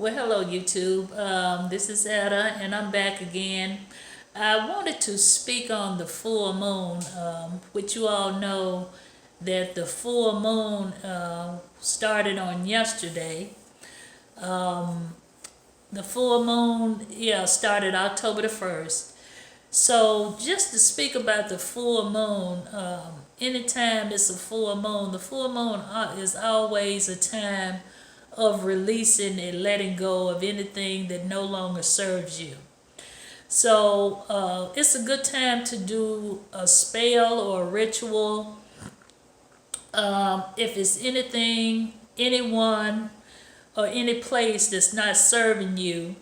Well, hello YouTube. This is Etta, and I'm back again. I wanted to speak on the full moon, which you all know that the full moon started on yesterday. Um, the full moon, started October the 1st. So, just to speak about the full moon, anytime it's a full moon, the full moon is always a time of releasing and letting go of anything that no longer serves you. So it's a good time to do a spell or a ritual. If it's anything, anyone, or any place that's not serving you,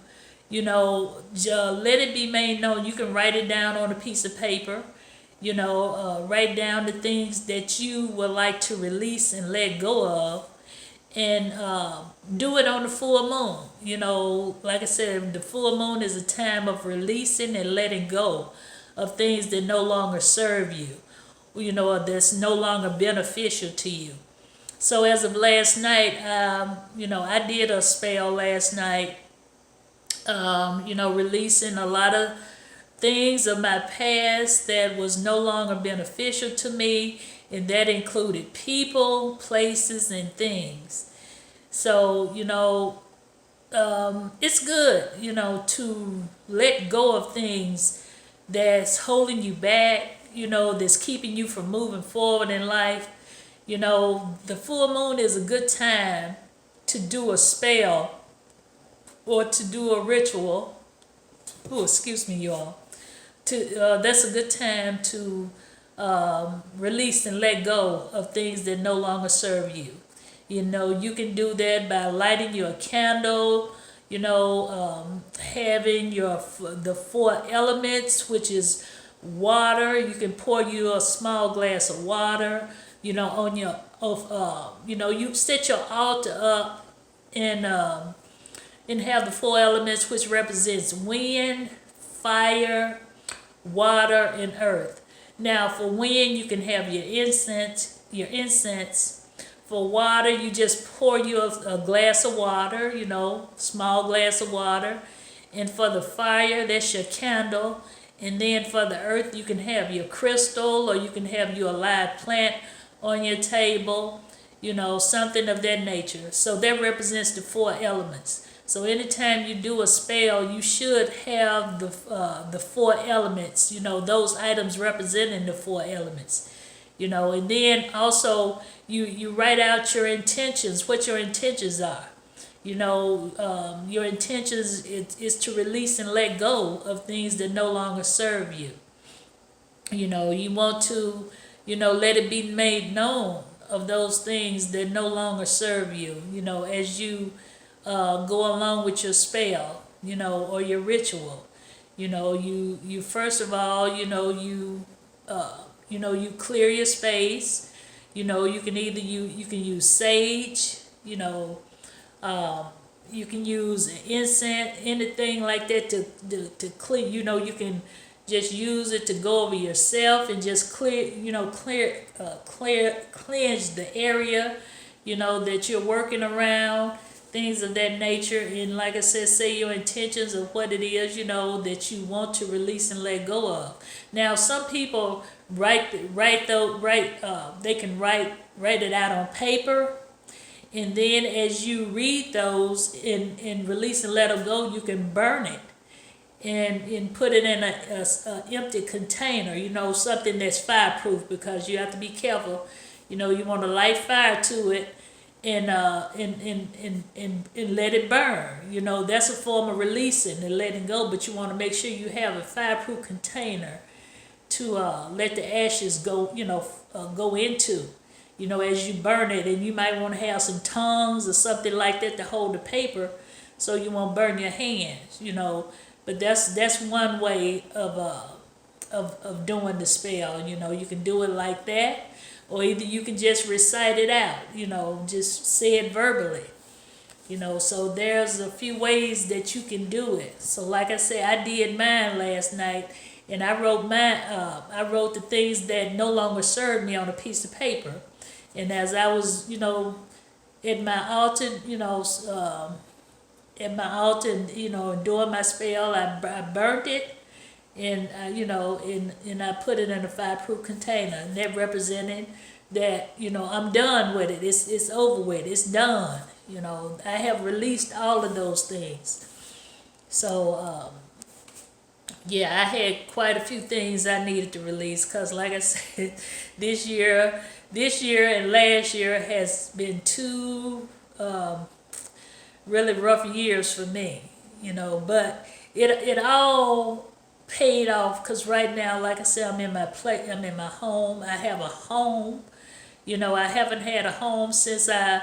let it be made known. You can write it down on a piece of paper. Write down the things that you would like to release and let go of, and do it on the full moon. Like I said, the full moon is a time of releasing and letting go of things that no longer serve you, or that's no longer beneficial to you. So as of last night, I did a spell last night, releasing a lot of things of my past that was no longer beneficial to me, and that included people, places, and things. So, it's good, to let go of things that's holding you back, that's keeping you from moving forward in life. The full moon is a good time to do a spell or to do a ritual. Oh, excuse me, y'all. That's a good time to release and let go of things that no longer serve you. You can do that by lighting your candle, having the four elements, which is water. You can pour you a small glass of water, on your, you set your altar up, and have the four elements, which represents wind, fire, water, and earth. Now, for wind, you can have your incense. For water, you just pour you a glass of water, small glass of water. And for the fire, that's your candle. And then for the earth, you can have your crystal, or you can have your live plant on your table, something of that nature. So that represents the four elements. So anytime you do a spell, you should have the four elements, those items representing the four elements. And then also you write out your intentions, what your intentions are. Your intentions is to release and let go of things that no longer serve you. You want to, let it be made known of those things that no longer serve you, as you go along with your spell, or your ritual. You first of all, you clear your space. You can either you can use sage, you can use incense, anything like that to clear. You can just use it to go over yourself and just cleanse the area, that you're working around, things of that nature. And like I said, say your intentions of what it is, that you want to release and let go of. Now, some people they can write it out on paper, and then as you read those and release and let them go, you can burn it and put it in a empty container, something that's fireproof, because you have to be careful. You want to light fire to it, and let it burn. That's a form of releasing and letting go, but you want to make sure you have a fireproof container to let the ashes go, go into, as you burn it. And you might want to have some tongs or something like that to hold the paper, so you won't burn your hands. But that's one way of doing the spell. You can do it like that, or either you can just recite it out. Just say it verbally. So there's a few ways that you can do it. So like I said, I did mine last night, and I wrote I wrote the things that no longer served me on a piece of paper. And as I was, at my altar, at my altar, and during my spell, I burnt it, and and I put it in a fireproof container, and that represented that I'm done with it. It's over with. It's done. I have released all of those things. So yeah, I had quite a few things I needed to release because, like I said, this year, and last year has been two really rough years for me. But it all paid off because right now, like I said, I'm in my I'm in my home. I have a home. I haven't had a home since I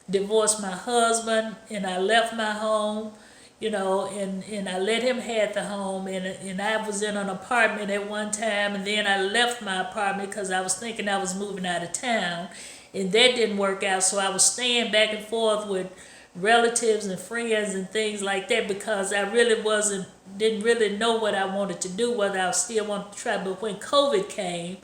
divorced my husband and I left my home, and I let him have the home, and I was in an apartment at one time, and then I left my apartment because I was thinking I was moving out of town, and that didn't work out, so I was staying back and forth with relatives and friends and things like that because I really didn't really know what I wanted to do, whether I still wanted to try. But when COVID came,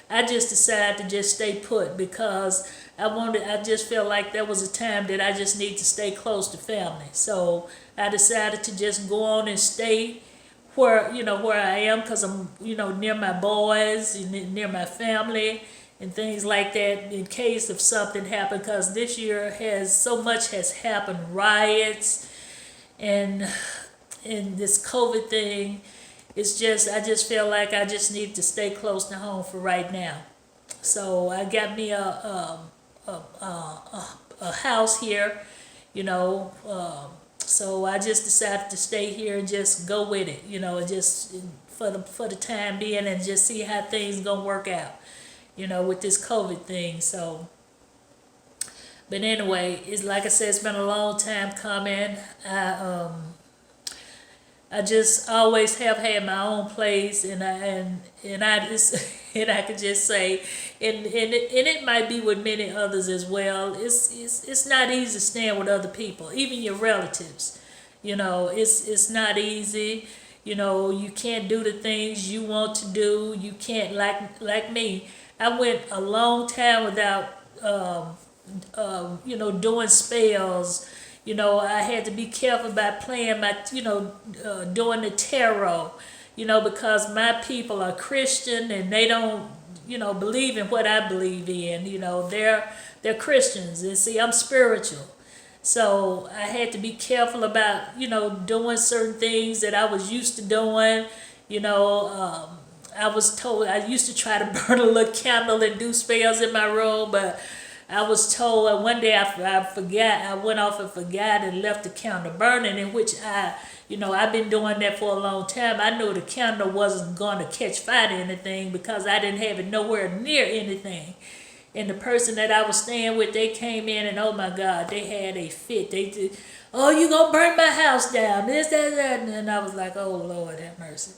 I just decided to just stay put because I just felt like there was a time that I just need to stay close to family. So I decided to just go on and stay where I am because I'm, near my boys and near my family and things like that in case if something happened, because this year so much has happened, riots and this COVID thing. I just feel like I just need to stay close to home for right now. So I got me a house here, so I just decided to stay here and just go with it, and just for the time being and just see how things gonna work out, with this COVID thing. So, but anyway, it's like I said, it's been a long time coming. I just always have had my own place, and I just and I could just say, and it might be with many others as well. It's not easy staying with other people, even your relatives. It's not easy. You can't do the things you want to do. You can't like me. I went a long time without doing spells. I had to be careful about playing doing the tarot, because my people are Christian and they don't, believe in what I believe in. They're Christians, and see, I'm spiritual. So I had to be careful about, doing certain things that I was used to doing. I was told I used to try to burn a little candle and do spells in my room, but I was told one day I forgot, I went off and forgot and left the candle burning, in which I've been doing that for a long time. I knew the candle wasn't going to catch fire to anything because I didn't have it nowhere near anything. And the person that I was staying with, they came in and oh my God, they had a fit. They did, oh, you gonna burn my house down, this, that. And I was like, oh Lord have mercy.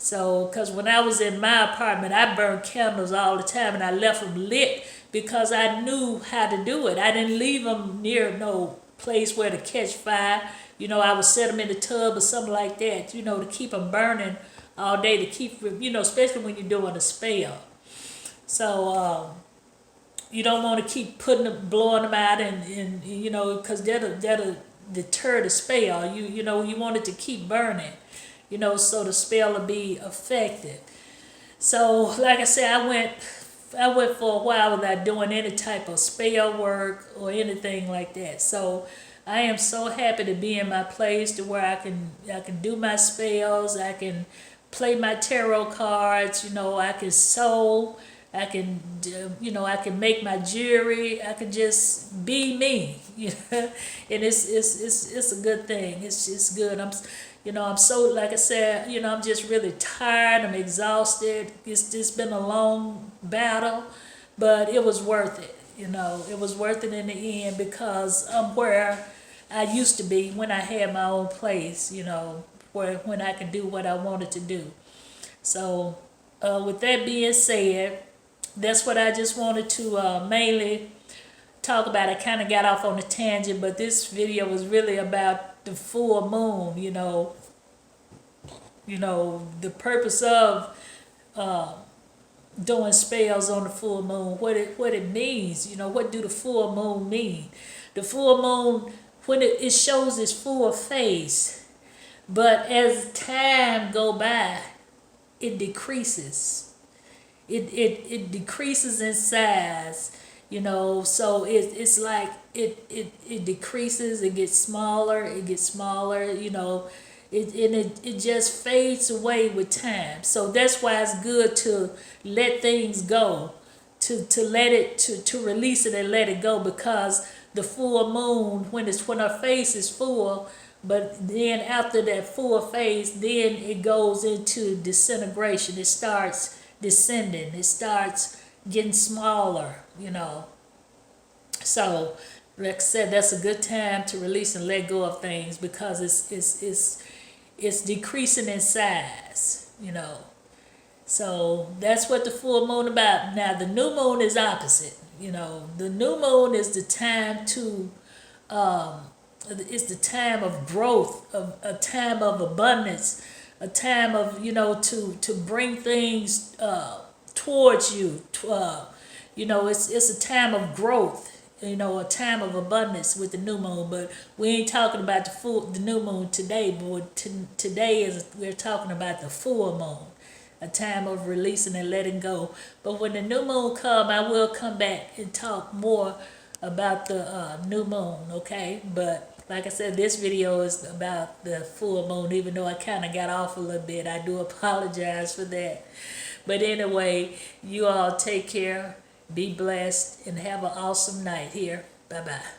So, because when I was in my apartment, I burned candles all the time and I left them lit because I knew how to do it. I didn't leave them near no place where to catch fire. I would set them in the tub or something like that, to keep them burning all day, to keep, especially when you're doing a spell. So, you don't want to keep blowing them out and because that'll deter the spell. You want it to keep burning, so the spell will be effective. So, like I said, I went for a while without doing any type of spell work or anything like that. So I am so happy to be in my place to where I can do my spells, I can play my tarot cards, I can sew, I can I can make my jewelry, I can just be me, and it's a good thing. It's good. I'm so, like I said, I'm just really tired. I'm exhausted. It's just been a long battle, but it was worth it. It was worth it in the end because I'm where I used to be when I had my own place, when I could do what I wanted to do. So, with that being said, that's what I just wanted to mainly talk about. I kind of got off on a tangent, but this video was really about the full moon. The purpose of doing spells on the full moon, what it means. What do the full moon mean? The full moon, when it shows its full face. But as time go by, it decreases. It decreases in size, you know. So it's like it decreases. It gets smaller. It gets smaller. You know, it just fades away with time. So that's why it's good to let things go, to let it to release it and let it go, because the full moon, when her face is full, but then after that full phase, then it goes into disintegration. It starts descending. It starts getting smaller, you know. So, like I said, that's a good time to release and let go of things, because it's decreasing in size, you know. So that's what the full moon about. Now the new moon is opposite. You know, the new moon is the time to it's the time of growth, of a time of abundance, a time of, you know, to bring things towards you. You know, it's a time of growth. You know, a time of abundance with the new moon. But we ain't talking about the new moon today. But today we're talking about the full moon, a time of releasing and letting go. But when the new moon come, I will come back and talk more about the new moon, okay? But like I said, this video is about the full moon, even though I kind of got off a little bit. I do apologize for that. But anyway, you all take care, be blessed, and have an awesome night here. Bye-bye.